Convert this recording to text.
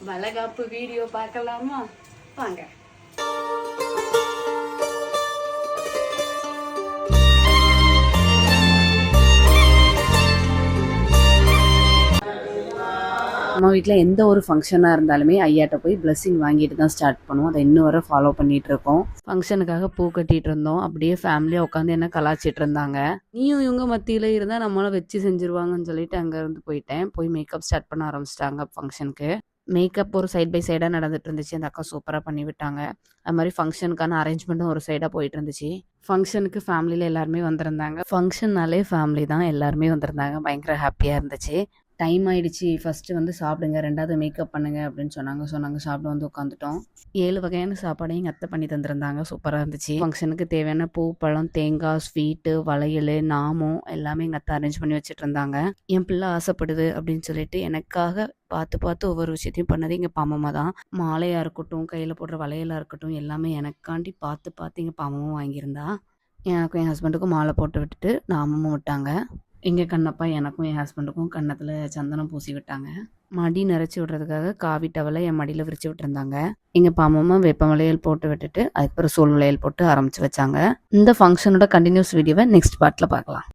வளகாப்பு வீடியோ பார்க்கலாமா? வாங்க. நம்ம வீட்டில் எந்த ஒரு ஃபங்க்ஷனாக இருந்தாலுமே ஐயாட்ட போய் பிளெஸ்ஸிங் வாங்கிட்டு தான் ஸ்டார்ட் பண்ணுவோம். அதை இன்னும் வரை ஃபாலோ பண்ணிட்டு இருக்கோம். ஃபங்க்ஷனுக்காக பூ கட்டிட்டு இருந்தோம். அப்படியே ஃபேமிலியாக உட்காந்து என்ன கலாச்சிட்டு இருந்தாங்க. நீயும் இவங்க மத்தியில் இருந்தால் நம்மளால வச்சு செஞ்சுருவாங்கன்னு சொல்லிட்டு அங்கேருந்து போயிட்டேன். போய் மேக்கப் ஸ்டார்ட் பண்ண ஆரம்பிச்சிட்டாங்க ஃபங்க்ஷனுக்கு. மேக்கப் ஒரு சைட் பை சைடாக நடந்துட்டு இருந்துச்சு. அந்த அக்கா சூப்பராக பண்ணி விட்டாங்க. அது மாதிரி ஃபங்க்ஷனுக்கான அரேஞ்ச்மெண்ட்டும் ஒரு சைடாக போயிட்டு இருந்துச்சு. ஃபங்க்ஷனுக்கு ஃபேமிலியில் எல்லாருமே வந்திருந்தாங்க. ஃபங்க்ஷன்னாலே ஃபேமிலி தான், எல்லாருமே வந்திருந்தாங்க. பயங்கர ஹாப்பியாக இருந்துச்சு. டைம் ஆயிடுச்சு, ஃபஸ்ட்டு வந்து சாப்பிடுங்க, ரெண்டாவது மேக்கப் பண்ணுங்க அப்படின்னு சொன்னாங்க. சாப்பிட வந்து உட்காந்துட்டோம். 7 வகையான சாப்பாடையும் எங்கள் அத்தை பண்ணி தந்திருந்தாங்க. சூப்பராக இருந்துச்சு. ஃபங்க்ஷனுக்கு தேவையான பூ, பழம், தேங்காய், ஸ்வீட்டு, வளையல், நாமம் எல்லாமே எங்கள் அத்தை அரேஞ்ச் பண்ணி வச்சுட்டு இருந்தாங்க. என் பிள்ளை ஆசைப்படுது அப்படின்னு சொல்லிட்டு எனக்காக பார்த்து ஒவ்வொரு விஷயத்தையும் பண்ணது எங்கள் பாமம்மா தான். மாலையாக இருக்கட்டும், கையில் போடுற வளையலாக இருக்கட்டும், எல்லாமே எனக்காண்டி பார்த்து எங்கள் பாமமும் வாங்கியிருந்தா. எனக்கும் என் ஹஸ்பண்டுக்கும் மாலை போட்டு விட்டுட்டு நாமமும் விட்டாங்க. எங்கள் கண்ணப்பா எனக்கும் என் ஹஸ்பண்டுக்கும் கன்னத்தில் சந்தனம் பூசி விட்டாங்க. மடி நிறச்சி விடுறதுக்காக காவி டவலை என் மடியில் விரிச்சு விட்டுருந்தாங்க. எங்கள் பாமம்மா வேப்ப வளையல் போட்டு விட்டுட்டு அதுக்கப்புறம் சோல் வளையல் போட்டு ஆரம்பிச்சு வச்சாங்க. இந்த ஃபங்க்ஷனோட கண்டினியூஸ் வீடியோவை நெக்ஸ்ட் பார்ட்டில் பார்க்கலாம்.